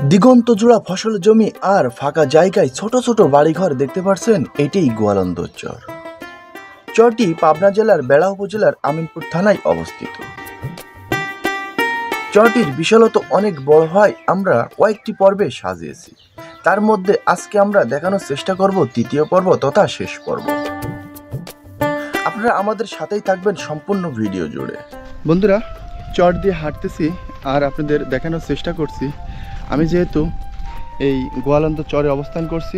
দিগন্ত জোড়া ফসল জমি আর ফাঁকা জায়গায় ছোট ছোট বাড়িঘর দেখতে পাচ্ছেন, এটাই গোয়ালন্দ চর। চরটি পাবনা জেলার বেড়া উপজেলার আমিনপুর থানায় অবস্থিত। চরটির বিশালতা অনেক বড় হয় আমরা কয়েকটি পর্বে সাজিয়েছি। তার মধ্যে আজকে আমরা দেখানোর চেষ্টা করব তৃতীয় পর্ব তথা শেষ পর্ব। আপনারা আমাদের সাথেই থাকবেন সম্পূর্ণ ভিডিও জুড়ে। বন্ধুরা, চর দিয়ে হাঁটতেছি আর আপনাদের দেখানোর চেষ্টা করছি। আমি যেহেতু এই গোয়ালন্দ চরে অবস্থান করছি,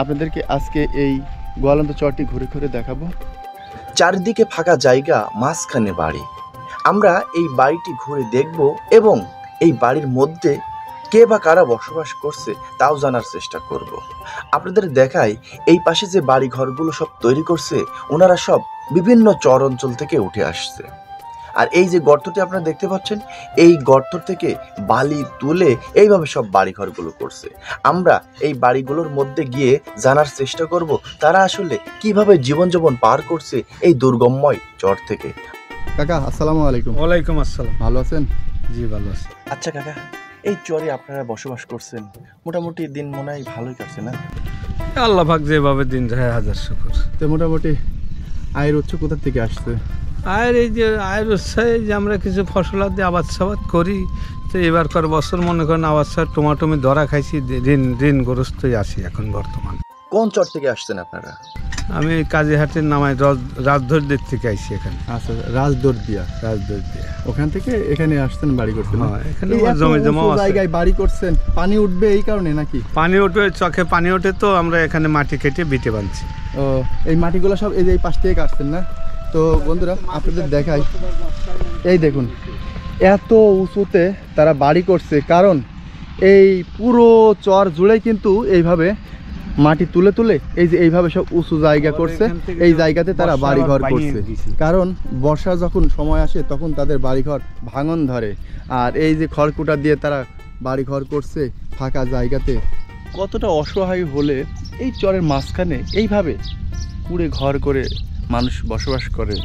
আপনাদেরকে আজকে এই গোয়ালন্দ চরটি ঘুরে ঘুরে দেখাবো। চারিদিকে ফাঁকা জায়গা, মাঝখানে বাড়ি। আমরা এই বাড়িটি ঘুরে দেখব এবং এই বাড়ির মধ্যে কে বা কারা বসবাস করছে তাও জানার চেষ্টা করব। আপনাদের দেখাই, এই পাশে যে বাড়ি ঘরগুলো সব তৈরি করছে, ওনারা সব বিভিন্ন চর অঞ্চল থেকে উঠে আসছে। আর এই যে গর্তটি আপনারা দেখতে পাচ্ছেন, এই গর্ত থেকে বালি তুলে এইভাবে সব বাড়িঘরগুলো করছে। আমরা এই বাড়িগুলোর মধ্যে গিয়ে জানার চেষ্টা করব তারা আসলে কিভাবে জীবনযাপন পার করছে এই দুর্গমময় চর থেকে। কাকা, আসসালামু আলাইকুম। ওয়ালাইকুম আসসালাম। ভালো আছেন? জি, ভালো আছি। আচ্ছা কাকা, এই চরে আপনারা বসবাস করছেন, মোটামুটি দিন মনে হয় ভালোই কাটছে না? আল্লাহ পাক যেভাবে দিন যায় হাজার শুকর। তো মোটামুটি আয়ের উৎস কোথা থেকে আসছে? আয়ের এই যে আয়ের উৎসাহে যে আমরা কিছু ফসলাদি আবাদ সাবাদ করি, তো এবারকার বছর মনে করেন আবাদ সাবাদ টমাটমি ধরা খাইছি, ঋণগ্রস্তই আছি এখন বর্তমান। কোন চর থেকে আসছেন আপনারা? আমি কাজীহাটের নামায় রাজদর্দির থেকে আইছি এখানে। আচ্ছা, রাজদর্দিয়া। ওখান থেকে এখানে আসছেন বাড়ি করছেন? হ্যাঁ, এখানে জমি জমা জায়গায় বাড়ি করছেন। পানি উঠবে এই কারণে নাকি? পানি উঠবে, চোখে পানি ওঠে, তো আমরা এখানে মাটি কেটে বিটে বাঁধছি। ও, এই মাটিগুলো সব এই পাশ থেকে আসছেন না? তো বন্ধুরা, আপনাদের দেখাই, এই দেখুন এত উঁচুতে তারা বাড়ি করছে, কারণ এই পুরো চর জুড়েই কিন্তু এইভাবে মাটি তুলে তুলে এই যে এইভাবে সব উঁচু জায়গা করছে। এই জায়গাতে তারা বাড়িঘর করছে, কারণ বর্ষা যখন সময় আসে তখন তাদের বাড়িঘর ভাঙন ধরে। আর এই যে খড়কুটা দিয়ে তারা বাড়িঘর করছে ফাঁকা জায়গাতে। কতটা অসহায় হলে এই চরের মাঝখানে এইভাবে কুড়ে ঘর করে মানুষ বসবাস করে,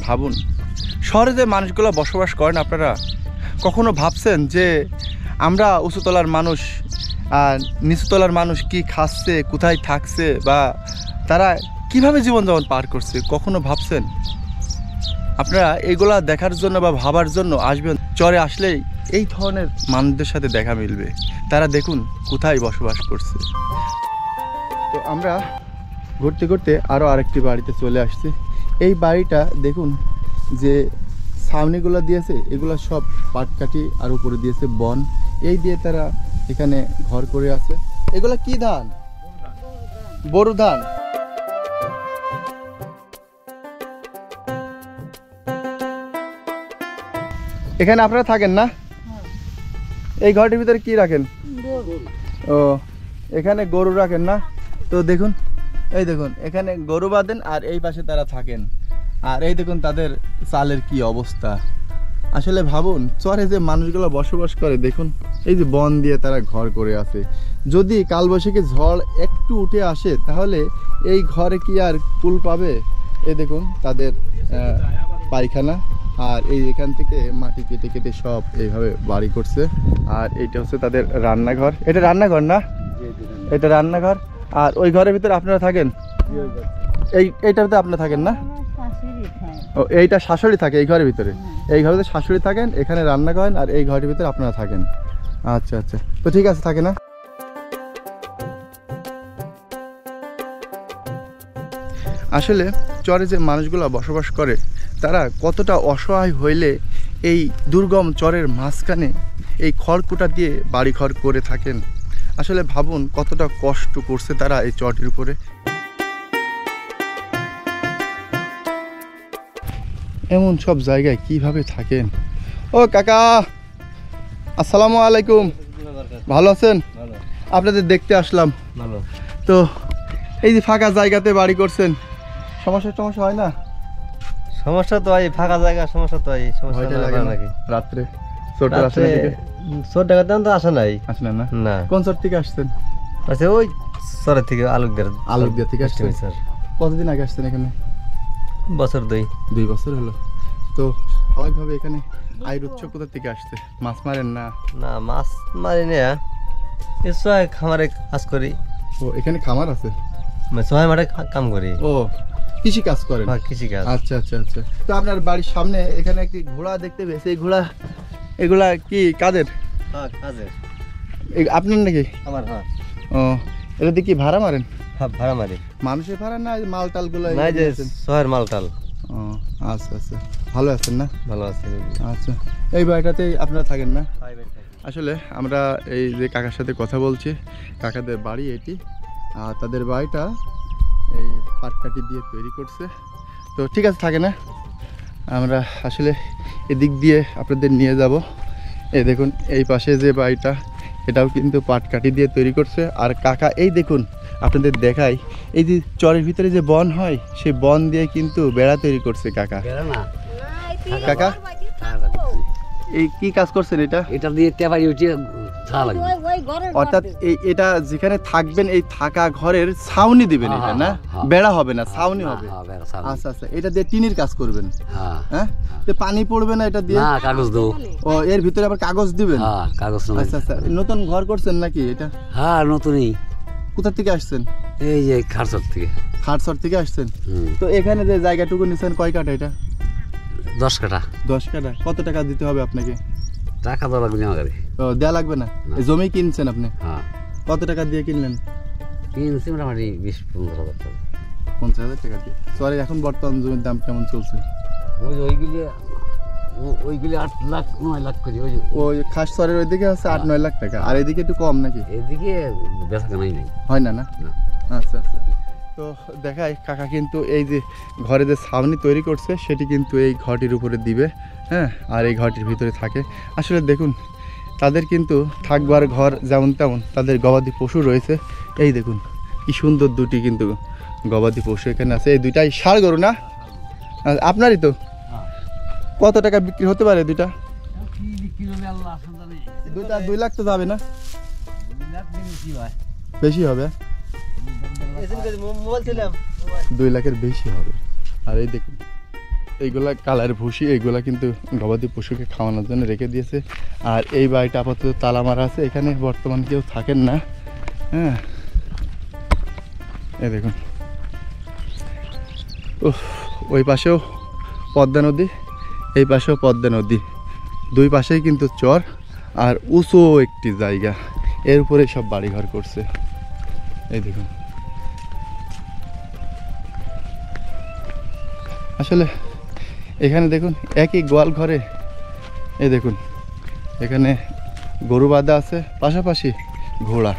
ভাবুন। শহরে যে মানুষগুলো বসবাস করেন, আপনারা কখনো ভাবছেন যে আমরা উঁচুতলার মানুষ আর নিচুতলার মানুষ কি খাচ্ছে, কোথায় থাকছে, বা তারা কিভাবে জীবনযাপন পার করছে? কখনো ভাবছেন? আপনারা এগুলা দেখার জন্য বা ভাবার জন্য আসবেন। চরে আসলেই এই ধরনের মানুষদের সাথে দেখা মিলবে। তারা দেখুন কোথায় বসবাস করছে। তো আমরা ঘুরতে ঘুরতে আরও আরেকটি বাড়িতে চলে আসছি। এই বাড়িটা দেখুন, যে ছাউনিগুলো দিয়েছে এগুলো সব পাটকাঠি, আর উপরে দিয়েছে বন। এই দিয়ে তারা এখানে ঘর করে আছে। এগুলা কি ধান? বোরো ধান। এখানে আপনারা থাকেন না? এই ঘরটির ভিতরে কি রাখেন? ও, এখানে গরু রাখেন না? তো দেখুন, এই দেখুন এখানে গরু বাঁধেন আর এই পাশে তারা থাকেন। আর এই দেখুন তাদের চালের কি অবস্থা। আসলে ভাবুন, চরে যে মানুষগুলো বসবাস করে, দেখুন এই যে বন দিয়ে তারা ঘর করে আছে। যদি কালবৈশাখী ঝড় একটু উঠে আসে তাহলে এই ঘরে কি আর কুল পাবে? এই দেখুন তাদের পায়খানা, আর এই এখান থেকে মাটি কেটে কেটে সব এইভাবে বাড়ি করছে। আর এইটা হচ্ছে তাদের রান্নাঘর। এটা রান্নাঘর না? এটা রান্নাঘর। আর ওই ঘরের ভিতরে আপনারা থাকেন? এইটার ভিতরে আপনারা থাকেন না? ও, এইটা শাশুড়ি থাকে এই ঘরের ভিতরে? এই ঘরে শাশুড়ি থাকেন, এখানে রান্না করেন, আর এই ঘরের ভিতরে আপনারা থাকেন। আচ্ছা আচ্ছা, তো ঠিক আছে, থাকে না? আসলে চরে যে মানুষগুলো বসবাস করে তারা কতটা অসহায় হইলে এই দুর্গম চরের মাঝখানে এই খড়কুটা দিয়ে বাড়িঘর করে থাকেন। আসলে ভাবুন কতটা কষ্ট করছে তারা এই চরটির উপরে। এমন সব জায়গায় কিভাবে থাকেন? ও কাকা, আসসালামু আলাইকুম। ভালো আছেন? আপনাদের দেখতে আসলাম। তো এই যে ফাঁকা জায়গাতে বাড়ি করছেন, সমস্যা হয় না? সমস্যা তো হয়, ফাঁকা জায়গা সমস্যা তো হয়। সমস্যা লাগে নাকি? রাত্রে চোর আসে নাকি? চোর ডাকাত তো আসে নাই। আসে না? না। কোন চর থেকে আসছেন? আচ্ছা, ওই চরের থেকে আলোকদিয়া থেকে আসছেন। স্যার, কতদিন আগে আসছেন এখানে? বছর 2 বছর হলো। তো স্বাভাবিকভাবে এখানে আয়ের উৎস কোথা থেকে আসছে? মাছ মারেন না? না, মাছ মারি না। এসব খামারে কাজ করি, ও এখানে খামার আছে? সবাই মাঠে কাম করি। ও কৃষি কাজ করেন? হ্যাঁ, কৃষি কাজ। আচ্ছা আচ্ছা আচ্ছা। তো আপনার বাড়ির সামনে এখানে একটি ঘোড়া দেখতে পেয়েছি, এই ঘোড়া এগুলা কি কাদের? হ্যাঁ, কাজের। আপনার নাকি? আমার। হ্যাঁ। ও এটা দিয়ে কি ভাড়া মারেন? হ্যাঁ, ভাড়া মারি। মানুষের ভাড়া না মাল টাল গুলো? না, যে শহরের মালটাল। ও আচ্ছা আচ্ছা, ভালো আছেন না? ভালো আছে। আচ্ছা, এই বাড়িটাতেই আপনারা থাকেন না? আসলে আমরা এই যে কাকার সাথে কথা বলছি, কাকাদের বাড়ি এটি, আর তাদের বাড়িটা এই পাটকাঠি দিয়ে তৈরি করছে। তো ঠিক আছে, থাকে না, আমরা আসলে এদিক দিয়ে আপনাদের নিয়ে যাব। এই দেখুন এই পাশে যে বাড়িটা, এটাও কিন্তু পাটকাঠি দিয়ে তৈরি করছে। আর কাকা এই দেখুন, আপনাদের দেখাই, এই যে চরের ভিতরে যে বন হয়, সেই বন দিয়ে কিন্তু বেড়া তৈরি করছে কাকা। কাকা এই কি কাজ করছেন এটা? এটা দিয়ে তেবারি উঠে ঝা লাগবে। অর্থাৎ এটা যেখানে থাকবেন এই থাকা ঘরের ছাউনি দিবেন, এটা না বেড়া হবে না, ছাউনি হবে। আচ্ছা আচ্ছা, এটা দিয়ে টিনের কাজ করবেন? হ্যাঁ, তো পানি পড়বে না এটা দিয়ে? না, কাগজ দেবো। ও এর ভিতরে আবার কাগজ দিবেন? হ্যাঁ, কাগজ। আচ্ছা আচ্ছা, নতুন ঘর করছেন নাকি এটা? হ্যাঁ, নতুনই। কোথা থেকে আসছেন? এই যে খারচর থেকে। খাটসর থেকে আসছেন? তো এখানে যে জায়গাটুকু নিছেন কয় কাঠা এটা? 10 কাঠা। 10 কাঠা। কত টাকা দিতে হবে আপনাকে? টাকা দেওয়া লাগবে না আমাকে। ও দেয়া লাগবে না? এই জমি কিনছেন আপনি? হ্যাঁ। কত টাকা দিয়ে কিনলেন? কিনছি মোটামুটি 20-15 হাজার টাকা। 50,000 টাকা দিয়ে। সরি, এখন বর্তমান জমির দাম কেমন চলছে? ওইগুলি 8 লাখ 9 লাখ করে। ওই খাস সরের ওইদিকে আছে 8-9 লাখ টাকা, আর এদিকে একটু কম নাকি? এদিকে বেচা কেনাই নেই। হয় না? না না। আচ্ছা আচ্ছা। তো দেখাই, কাকা কিন্তু এই যে ঘরে যে ছাউনি তৈরি করছে সেটি কিন্তু এই ঘরটির উপরে দিবে। হ্যাঁ, আর এই ঘরটির ভিতরে থাকে। আসলে দেখুন, তাদের কিন্তু থাকবার ঘর যেমন তেমন তাদের গবাদি পশু রয়েছে। এই দেখুন কি সুন্দর দুটি কিন্তু গবাদি পশু এখানে আছে। এই দুইটাই ষাঁড় গরু না? আপনারই তো? কত টাকা বিক্রি হতে পারে দুইটা? দুইটা 2 লাখ তো যাবে না? বেশি হবে? 2 লাখের বেশি হবে। আর এই দেখুন এইগুলা কালার ভুসি, এইগুলা কিন্তু গবাদি পশুকে খাওয়ানোর জন্য রেখে দিয়েছে। আর এই বাড়িটা আপাতত তালা মারা আছে, এখানে বর্তমান কেউ থাকেন না। হ্যাঁ, এই দেখুন ওই পাশেও পদ্মা নদী, এই পাশেও পদ্মা নদী, দুই পাশেই কিন্তু চর আর উঁচু একটি জায়গা, এর উপরে সব বাড়িঘর করছে। এই দেখুন, আসলে এখানে দেখুন একই গোয়াল ঘরে, এই দেখুন এখানে গরু বাঁধা আছে, পাশাপাশি ঘোড়া।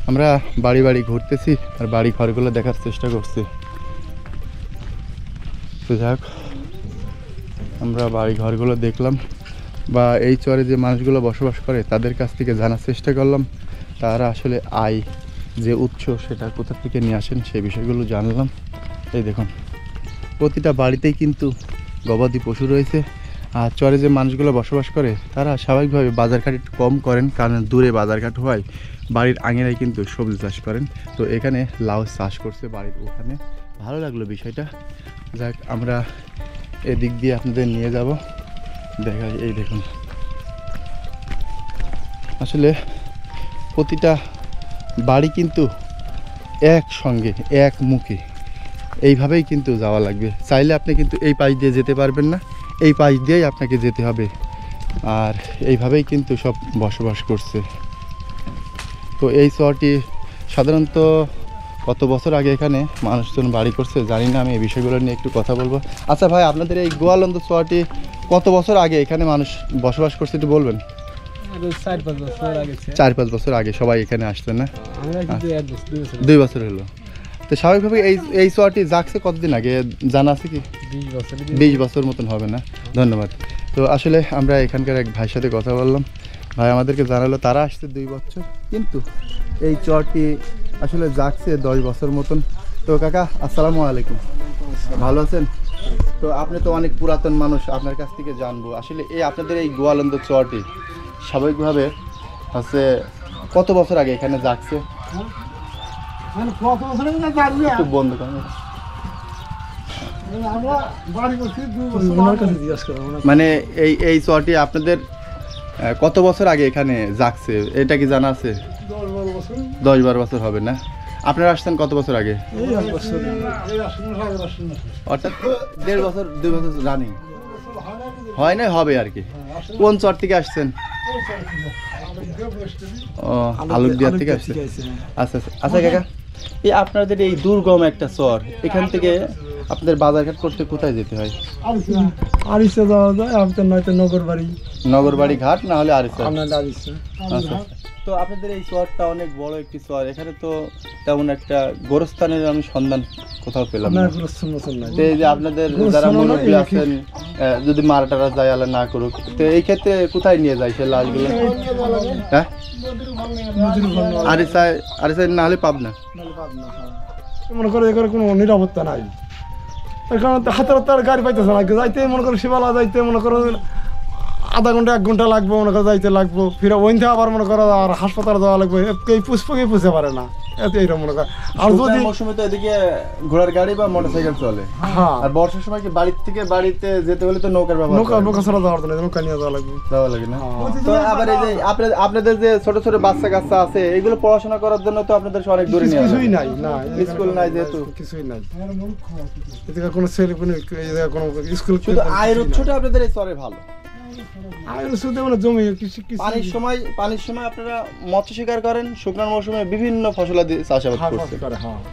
আমরা বাড়ি বাড়ি ঘুরতেছি আর বাড়ি ঘরগুলো দেখার চেষ্টা করছি। তো যাক, আমরা বাড়ি ঘরগুলো দেখলাম, বা এই চরে যে মানুষগুলো বসবাস করে তাদের কাছ থেকে জানার চেষ্টা করলাম তারা আসলে আয় যে উৎস সেটা কোথা থেকে নিয়ে আসেন সেই বিষয়গুলো জানলাম। এই দেখুন প্রতিটা বাড়িতেই কিন্তু গবাদি পশু রয়েছে। আর চরে যে মানুষগুলো বসবাস করে তারা স্বাভাবিকভাবে বাজারঘাট একটু কম করেন, কারণ দূরে বাজারঘাট হওয়ায় বাড়ির আঙিনায় কিন্তু সবজি চাষ করেন। তো এখানে লাউ চাষ করছে বাড়ির ওখানে। ভালো লাগলো বিষয়টা। যাক, আমরা এদিক দিয়ে আপনাদের নিয়ে যাব, দেখাই। এই দেখুন আসলে প্রতিটা বাড়ি কিন্তু একসঙ্গে এক মুখে এইভাবেই কিন্তু যাওয়া লাগবে। চাইলে আপনি কিন্তু এই পাশ দিয়ে যেতে পারবেন না, এই পাশ দিয়েই আপনাকে যেতে হবে। আর এইভাবেই কিন্তু সব বসবাস করছে। তো এই চরটি সাধারণত কত বছর আগে এখানে মানুষজন বাড়ি করছে জানি না, আমি এই বিষয়গুলো নিয়ে একটু কথা বলবো। আচ্ছা ভাই, আপনাদের এই গোয়ালন্দ চরটি কত বছর আগে এখানে মানুষ বসবাস করছে একটু বলবেন? 4-5 বছর আগে সবাই এখানে আসতেন না? 2 বছর হলো। তো স্বাভাবিকভাবে এই চরটি জাগছে কতদিন আগে জানা আছে কি? 20 বছর মতন হবে না? ধন্যবাদ। তো আসলে আমরা এখানকার এক ভাইয়ের সাথে কথা বললাম, ভাই আমাদেরকে জানালো তারা আসছে 2 বছর, কিন্তু এই চরটি আসলে জাগছে 10 বছর মতন। তো কাকা আসসালামু আলাইকুম, ভালো আছেন? তো আপনি তো অনেক পুরাতন মানুষ, আপনার কাছ থেকে জানবো আসলে এই আপনাদের এই গোয়ালন্দ চরটি স্বাভাবিকভাবে হচ্ছে কত বছর আগে এখানে জাগছে? একটু বন্ধ করেন। মানে এই চরটি আপনাদের কত বছর আগে এখানে জাগছে এটা কি জানা আছে? 10-12 বছর হবে না? আপনারা আসছেন কত বছর আগে? অর্থাৎ 1.5 বছর 2 বছর রানিং হয় না, হবে আর কি। কোন চর থেকে আসছেন? ও, আলুকদিয়া থেকে আসছেন। আচ্ছা আচ্ছা কাকা, এই আপনাদের এই দুর্গম একটা চর, এখান থেকে আপনাদের বাজারঘাট করতে কোথায় যেতে হয়? আরিসা যাওয়া যায়, আপনার নয়তো নগরবাড়ি। নগরবাড়ি ঘাট না হলে আরিসা। আরিসা। আচ্ছা, তো আপনাদের এই চরটা অনেক বড় একটি চর, এখানে তো তেমন একটা গোরস্থানের আমি সন্ধান কোথাও পেলাম না। তো এই যে আপনাদের যারা মুরব্বী আছেন, যদি মারা টারা যায় আল্লাহ না করুক, তো এই ক্ষেত্রে কোথায় নিয়ে যায় সে লাশগুলো? হ্যাঁ, আরিসায় না হলে পাবনা। মনে করে এখানে কোনো নিরাপত্তা নাই, এখানে হাতের হাতে গাড়ি পাইতেছে না, যাইতে মনে করো শিবালা যাইতে মনে করো আধা ঘন্টা 1 ঘন্টা লাগবে, মনে করো যাইতে লাগবো, ফিরে ওইন থেকে আবার মনে করো আর হাসপাতালে যাওয়া লাগবে, এই পুষ্পকেই পুষতে পারে না, এইরকম মনে করো। আর যদি মৌসুমে তো এদিকে ঘোড়ার গাড়ি বা মোটরসাইকেল চলে, আর বর্ষার সময় কি বাড়ির থেকে বাড়িতে যেতে হলে তো নৌকার ব্যবহার, নৌকা ছাড়া যাওয়ার জন্য নৌকা নিয়ে যাওয়া লাগে না? তো আবার এই যে আপনাদের যে ছোট ছোট বাচ্চা কাচ্চা আছে, এগুলো পড়াশোনা করার জন্য তো আপনাদের অনেক দূরে নিয়ে কিছুই নাই, না স্কুল নাই, যেহেতু কিছুই নাই, এদিকে কোনো ছেলে কোনো স্কুল, শুধু আয়ের উৎসটা আপনাদের এই চরে ভালো। জমি পানির সময় আপনারা মৎস্য শিকার করেন, শুকনার মৌসুমে বিভিন্ন ফসলাদি চাষাবাদ করছেন,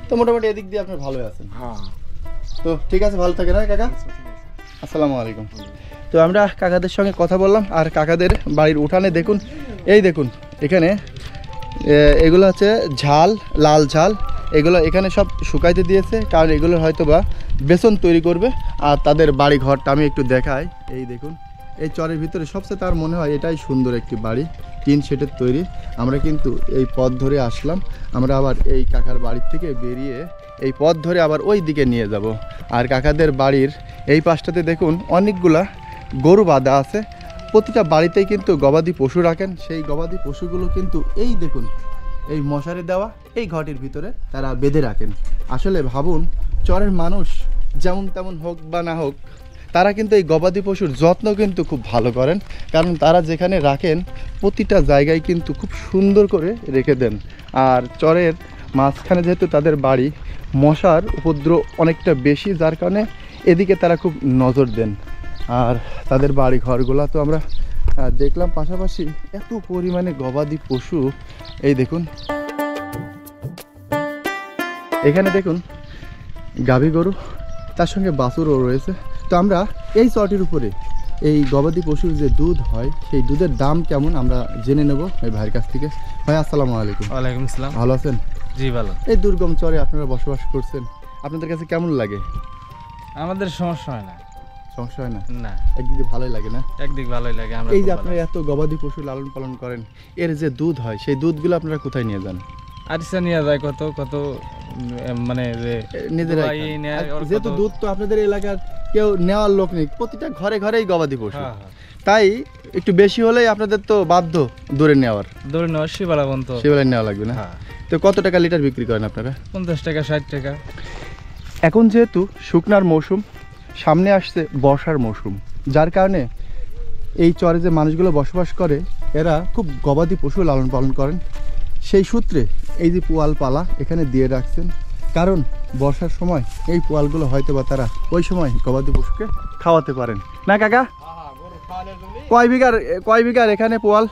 তো মোটামুটি এদিক দিয়ে আপনি ভালোই আছেন। তো ঠিক আছে, ভালো থাকেন হ্যাঁ কাকা, আসসালামু আলাইকুম। তো আমরা কাকাদের সঙ্গে কথা বললাম, আর কাকাদের বাড়ির উঠানে দেখুন, এই দেখুন এখানে এগুলো হচ্ছে ঝাল, লাল ঝাল, এগুলো এখানে সব শুকাইতে দিয়েছে, কারণ এগুলো হয়তো বা বেসন তৈরি করবে। আর তাদের বাড়ি ঘরটা আমি একটু দেখাই, এই দেখুন এই চরের ভিতরে সবচেয়ে তার মনে হয় এটাই সুন্দর একটি বাড়ি, টিন শেডের তৈরি। আমরা কিন্তু এই পথ ধরে আসলাম, আমরা আবার এই কাকার বাড়ির থেকে বেরিয়ে এই পথ ধরে আবার ওই দিকে নিয়ে যাব। আর কাকাদের বাড়ির এই পাশটাতে দেখুন অনেকগুলা গরু বাঁধা আছে, প্রতিটা বাড়িতেই কিন্তু গবাদি পশু রাখেন, সেই গবাদি পশুগুলো কিন্তু এই দেখুন এই মশারি দেওয়া এই ঘরটির ভিতরে তারা বেঁধে রাখেন। আসলে ভাবুন, চরের মানুষ যেমন তেমন হোক বা না হোক, তারা কিন্তু এই গবাদি পশুর যত্ন কিন্তু খুব ভালো করেন, কারণ তারা যেখানে রাখেন প্রতিটা জায়গায় কিন্তু খুব সুন্দর করে রেখে দেন। আর চরের মাঝখানে যেহেতু তাদের বাড়ি, মশার উপদ্রব অনেকটা বেশি, যার কারণে এদিকে তারা খুব নজর দেন। আর তাদের বাড়ি ঘরগুলো তো আমরা দেখলাম, পাশাপাশি এত পরিমাণে গবাদি পশু, এই দেখুন এখানে দেখুন গাভী গরু, তার সঙ্গে বাছুরও রয়েছে। তো আমরা এই চরটির উপরে এই গবাদি পশুর যে দুধ হয়, সেই দুধের দাম কেমন আমরা জেনে নেব এই ভাইয়ের কাছ থেকে। ভাই আসসালামু আলাইকুম। ওয়ালাইকুম আসসালাম। ভালো আছেন? জি ভালো। এই দুর্গম চরে আপনারা বসবাস করছেন, আপনাদের কাছে কেমন লাগে? আমাদের সমস্যা হয় না। সমস্যা হয় না? না, একদিক দিয়ে ভালোই লাগে না? একদিক ভালোই লাগে। আমরা এই যে আপনারা এত গবাদি পশু লালন পালন করেন, এর যে দুধ হয় সেই দুধগুলো আপনারা কোথায় নিয়ে যান? আরিসা নিয়ে যায় কত কত, মানে নিজেরাই খান। যেহেতু দুধ তো আপনাদের এলাকার কেউ নেওয়ার লোক নেই, প্রতিটা ঘরে ঘরেই গবাদি পশু, তাই একটু বেশি হলেই আপনাদের তো বাধ্য দূরে নেওয়ার, দূরে নেওয়ার শিবালা বন্ধ, শিবালায় নেওয়া লাগবে না? তো কত টাকা লিটার বিক্রি করেন আপনারা? 50 টাকা 60 টাকা। এখন যেহেতু শুকনার মৌসুম, সামনে আসছে বর্ষার মৌসুম, যার কারণে এই চরে যে মানুষগুলো বসবাস করে এরা খুব গবাদি পশু লালন পালন করেন। সেই সূত্রে এই যে পোয়াল পালা এখানে দিয়ে রাখছেন, কারণ বর্ষার সময় এই পোয়ালগুলো হয়তো বা তারা ওই সময় গবাদি পশুকে খাওয়াতে পারেন না। কাকা কয় বিঘার এখানে পোয়াল?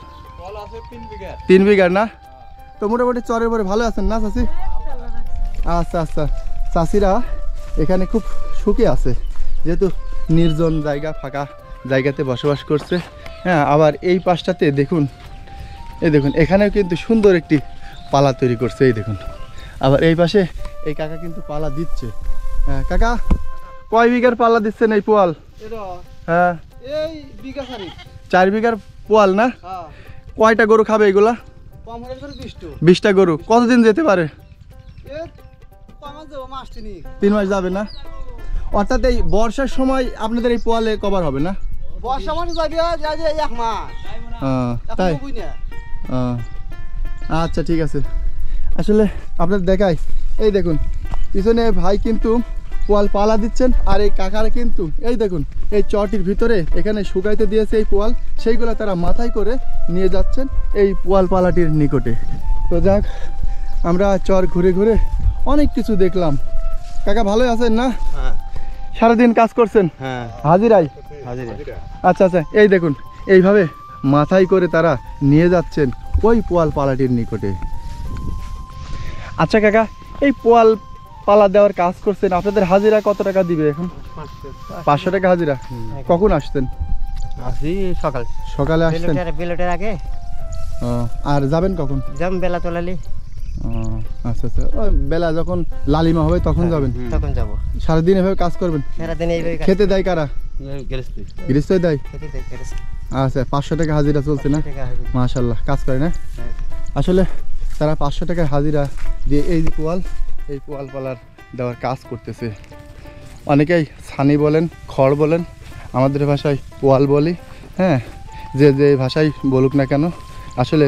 3 বিঘার না? তো মোটামুটি চরের পরে ভালো আছেন না চাষি? আচ্ছা আচ্ছা, চাষিরা এখানে খুব সুখে আছে, যেহেতু নির্জন জায়গা, ফাঁকা জায়গাতে বসবাস করছে। হ্যাঁ, আবার এই পাশটাতে দেখুন, এই দেখুন এখানেও কিন্তু সুন্দর একটি পালা তৈরি করছে, এই দেখুন। আবার এই পাশে এই কাকা কিন্তু পালা দিচ্ছে। হ্যাঁ কাকা, কয় বিঘার পালা দিচ্ছেন এই পোয়াল? হ্যাঁ, 4 বিঘার পোয়াল না? কয়টা গরু খাবে এগুলা? 20টা গরু। কতদিন যেতে পারে? 3 মাস যাবে না? অর্থাৎ এই বর্ষার সময় আপনাদের এই পোয়ালে কভার হবে না? তাই? আচ্ছা ঠিক আছে। আসলে আপনাদের দেখাই, এই দেখুন পিছনে ভাই কিন্তু পোয়াল পালা দিচ্ছেন। আর এই কাকারা কিন্তু এই দেখুন এই চটির ভিতরে এখানে শুকাইতে দিয়েছে এই পোয়াল, সেইগুলো তারা মাথায় করে নিয়ে যাচ্ছেন এই পোয়াল পালাটির নিকটে। তো যাক, আমরা চর ঘুরে ঘুরে অনেক কিছু দেখলাম। কাকা ভালোই আছেন না? হ্যাঁ সারাদিন কাজ করছেন হ্যাঁ হাজিরাই? হাজিরা। আচ্ছা আচ্ছা, এই দেখুন এইভাবে মাথায় করে তারা নিয়ে যাচ্ছেন ওই পোয়াল পালাটির নিকটে। আচ্ছা কাকা, এই পোয়াল পালা দেওয়ার কাজ করছেন, আপনাদের হাজিরা কত টাকা দিবে এখন? 500 টাকা হাজিরা। কখন আসতেন? আসি সকাল সকালে আসতেন? বিলেটের আগে। ও, আর যাবেন কখন? যাম বেলা তোলালি। ও আচ্ছা আচ্ছা, ওই বেলা যখন লালিমা হবে তখন যাবেন? তখন যাবো। সারাদিন এভাবে কাজ করবেন? সারাদিন এইভাবে কাজ। খেতে দেয় কারা? গৃহস্থই দেয়? খেতে দেয়, গেরেস্তি। আচ্ছা, 500 টাকা হাজিরা চলছে না? 500 টাকা হাজিরা। মাশাআল্লাহ, কাজ করে না? হ্যাঁ। আসলে তারা 500 টাকার হাজিরা দিয়ে এই যে পোয়াল, এই পোয়াল পালার দেওয়ার কাজ করতেছে। অনেকেই ছানি বলেন, খড় বলেন, আমাদের ভাষায় পোয়াল বলি। হ্যাঁ, যে যে ভাষায় বলুক না কেন, আসলে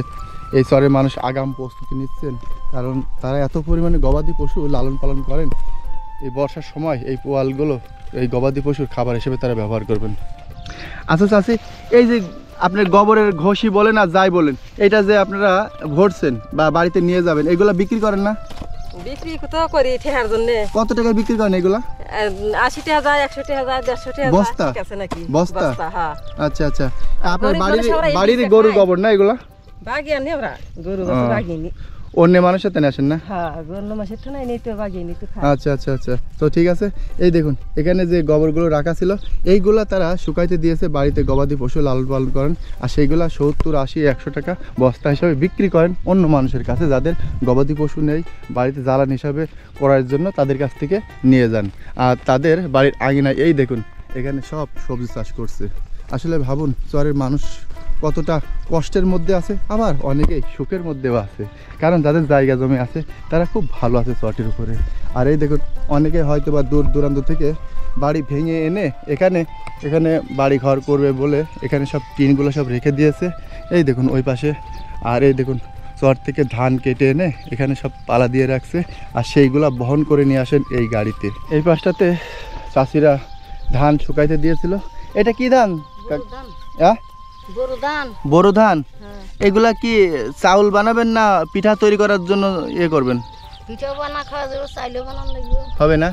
এই চরের মানুষ আগাম প্রস্তুতি নিচ্ছেন, কারণ তারা এত পরিমাণে গবাদি পশু লালন পালন করেন। এই বর্ষার সময় এই পোয়ালগুলো এই গবাদি পশুর খাবার হিসেবে তারা ব্যবহার করবেন। আচ্ছা চাচি, এই যে আপনার গোবরের ঘষি বলেন আর যাই বলেন, এটা যে আপনারা ভরছেন বা বাড়িতে নিয়ে যাবেন, এগুলা বিক্রি করেন না? বিক্রি তো করি ঠেহার জন্য। কত টাকায় বিক্রি করেন এগুলা? 80 টাকা যায়, 100 টাকা যায়, 150 টাকা যায়। বস্তা? ঠিক আছে নাকি? বস্তা? হ্যাঁ। আচ্ছা আচ্ছা, আপনার গরিব বাড়ির মানুষ ওরা এই বাড়ির দিকে গরুর খায়। গোবর না এগুলা? বাগি আনি আমরা, গরু গাছ বাগি নি। অন্য মানুষের তেনে আসেন না? হ্যাঁ, গরু মাসের তো নাই, তো বাগি নি তো খায়। আচ্ছা আচ্ছা আচ্ছা, তো ঠিক আছে। এই দেখুন এখানে যে গোবরগুলো রাখা ছিল, এইগুলা তারা শুকাইতে দিয়েছে, বাড়িতে গবাদি পশু লালন পালন করেন, আর সেইগুলা 70, 80, 100 টাকা বস্তা হিসাবে বিক্রি করেন অন্য মানুষের কাছে, যাদের গবাদি পশু নেই, বাড়িতে জ্বালান হিসাবে করার জন্য তাদের কাছ থেকে নিয়ে যান। আর তাদের বাড়ির আঙিনায় এই দেখুন এখানে সব সবজি চাষ করছে। আসলে ভাবুন চরের মানুষ কতটা কষ্টের মধ্যে আছে, আবার অনেকেই সুখের মধ্যেও আছে, কারণ যাদের জায়গা জমি আছে তারা খুব ভালো আছে চটের উপরে। আর এই দেখুন অনেকে হয়তো বা দূর দূরান্ত থেকে বাড়ি ভেঙে এনে এখানে এখানে বাড়ি ঘর করবে বলে এখানে সব টিনগুলো সব রেখে দিয়েছে। এই দেখুন ওই পাশে, আর এই দেখুন চর থেকে ধান কেটে এনে এখানে সব পালা দিয়ে রাখছে, আর সেইগুলা বহন করে নিয়ে আসেন এই গাড়িতে। এই পাশটাতে চাষিরা ধান শুকাইতে দিয়েছিল। এটা কি ধান? হ্যাঁ, বড় ধান। এগুলা কি চাউল বানাবেন না পিঠা তৈরি করার জন্য ইয়ে করবেন? পিঠা বানা খাওয়া যাবে, চাইলেও বানান লাগবে। হবে না?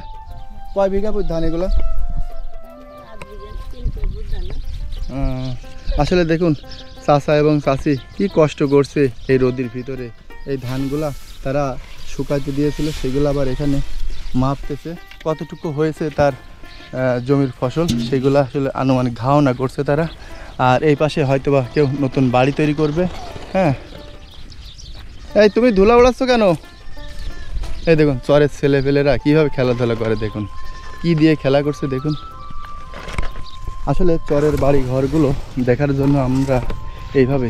কয় বিঘা ধান এগুলো? আসলে দেখুন চাচা এবং চাচি কি কষ্ট করছে এই রোদের ভিতরে। এই ধানগুলা তারা শুকাইতে দিয়েছিল, সেগুলো আবার এখানে মাপতেছে কতটুকু হয়েছে তার জমির ফসল, সেগুলো আসলে আনুমানিক ধারণা করছে তারা। আর এই পাশে হয়তোবা কেউ নতুন বাড়ি তৈরি করবে। হ্যাঁ, এই তুমি ধুলা উড়াচ্ছ কেন? এই দেখুন চরের ছেলেপেলেরা কীভাবে খেলাধুলা করে, দেখুন কি দিয়ে খেলা করছে দেখুন। আসলে চরের বাড়ি ঘরগুলো দেখার জন্য আমরা এইভাবে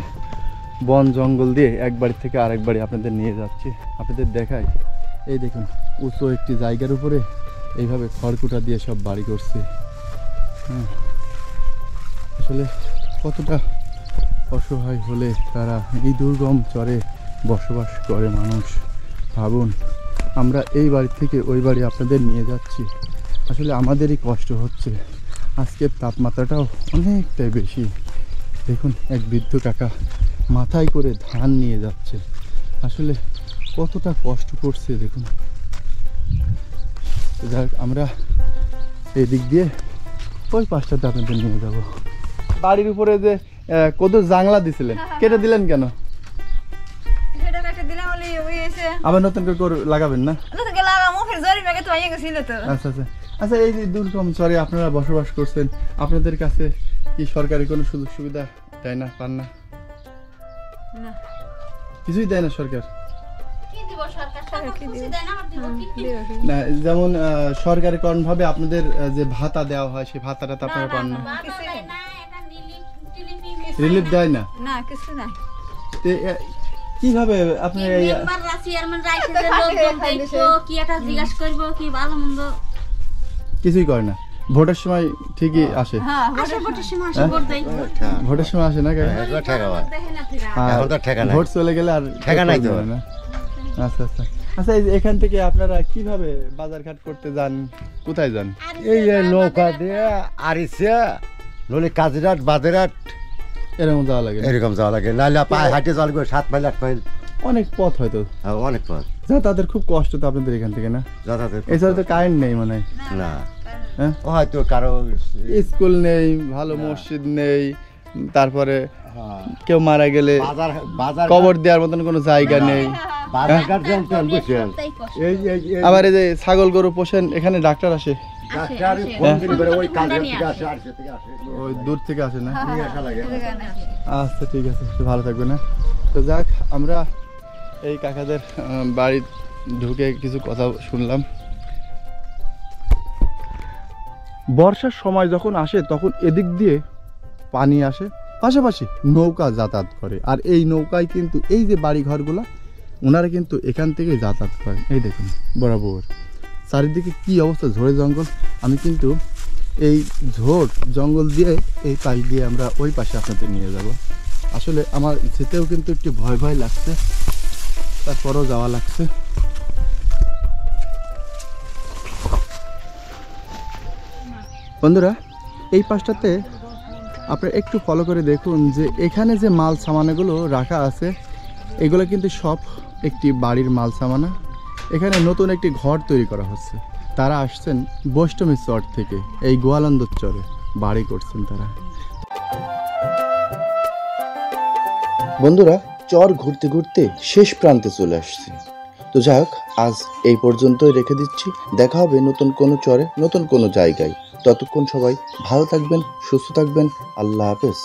বন জঙ্গল দিয়ে এক বাড়ি থেকে আরেক বাড়ি আপনাদের নিয়ে যাচ্ছি, আপনাদের দেখাই। এই দেখুন উঁচু একটি জায়গার উপরে এইভাবে খড়কুটা দিয়ে সব বাড়ি করছে। হ্যাঁ, আসলে কতটা অসহায় হলে তারা এই দুর্গম চরে বসবাস করে মানুষ। ভাবুন আমরা এই বাড়ি থেকে ওই বাড়ি আপনাদের নিয়ে যাচ্ছি, আসলে আমাদেরই কষ্ট হচ্ছে। আজকের তাপমাত্রাটাও অনেকটাই বেশি। দেখুন এক বৃদ্ধ কাকা মাথায় করে ধান নিয়ে যাচ্ছে, আসলে কতটা কষ্ট করছে দেখুন। যাক আমরা এই দিক দিয়ে ওই পাশটাতে আপনাদের নিয়ে যাব। বাড়ির উপরে যে কত জাংলা দিছিলেন, কেটে দিলেন কেন? আবার নতুন করে লাগাবেন না? আচ্ছা আচ্ছা আচ্ছা, এই যে দুর্গম চরে আপনারা বসবাস করছেন, আপনাদের কাছে কি সরকারি কোনো সুযোগ সুবিধা দেয় না, পান না? কিছুই দেয় না সরকার? না, যেমন সরকারিকরণ ভাবে আপনাদের যে ভাতা দেওয়া হয় সেই ভাতাটা তো আপনারা পান না? রিলিফ দেয় না? না, কিছু না। কিভাবে আপনি কিছুই করে না? ভোটের সময় ঠিকই আসে? ভোটের সময় আসে না? ভোট চলে গেলে আর ঠেকা নাই তো না? আচ্ছা আচ্ছা, আচ্ছা, এই যে এখান থেকে আপনারা কিভাবে বাজারঘাট করতে যান, কোথায় যান? এই যে নৌকা দিয়ে আরিসে নলে কাজিরাট বাজারহাট এরকম যাওয়া লাগে না? এরকম যাওয়া লাগে, নাহলে পায়ে হাঁটে যাওয়া লাগবে 7 মাইল 8 মাইল, অনেক পথ হয়তো, অনেক পথ যাতায়াতের খুব কষ্ট তো আপনাদের এখান থেকে, না? যাতায়াতের এছাড়া তো কারেন্ট নেই মনে হয়। না, হ্যাঁ, হয়তো কারো স্কুল নেই, ভালো মসজিদ নেই, তারপরে কেউ মারা গেলে বাজার বাজার কবর দেওয়ার মতন কোনো জায়গা নেই। বাজারঘাট যেমন বুঝছেন, এই আবার এই যে ছাগল গরু পোষেন, এখানে ডাক্তার আসে? ডাক্তার কোন দিন করে ওই কাজের থেকে আসে, আরিসে থেকে আসে, ওই দূর থেকে আসে, না? নিয়ে আসা লাগে। আচ্ছা, ঠিক আছে, একটু ভালো থাকবে, না? তো যাক, আমরা এই কাকাদের বাড়ি ঢুকে কিছু কথা শুনলাম। বর্ষার সময় যখন আসে তখন এদিক দিয়ে পানি আসে, পাশাপাশি নৌকা যাতায়াত করে, আর এই নৌকায় কিন্তু এই যে বাড়ি ঘরগুলা ওনারা কিন্তু এখান থেকে যাতায়াত করেন। এই দেখুন বরাবর চারিদিকে কি অবস্থা, ঝোড়ে জঙ্গল। আমি কিন্তু এই ঝোড় জঙ্গল দিয়ে এই পাশ দিয়ে আমরা ওই পাশে আপনাদের নিয়ে যাব। আসলে আমার যেতেও কিন্তু একটু ভয় ভয় লাগছে, তারপরেও যাওয়া লাগছে। বন্ধুরা, এই পাশটাতে আপনারা একটু ফলো করে দেখুন যে এখানে যে মাল সামানাগুলো রাখা আছে এগুলো কিন্তু সব একটি বাড়ির মাল সামানা। এখানে নতুন একটি ঘর তৈরি করা হচ্ছে। তারা আসছেন বৈষ্ণবী চর থেকে, এই গোয়ালন্দ চরে বাড়ি করছেন তারা। বন্ধুরা, চর ঘুরতে ঘুরতে শেষ প্রান্তে চলে আসছি। তো যাক, আজ এই পর্যন্তই রেখে দিচ্ছি। দেখা হবে নতুন কোনো চরে, নতুন কোনো জায়গায়। ততক্ষণ সবাই ভালো থাকবেন, সুস্থ থাকবেন। আল্লাহ হাফেজ।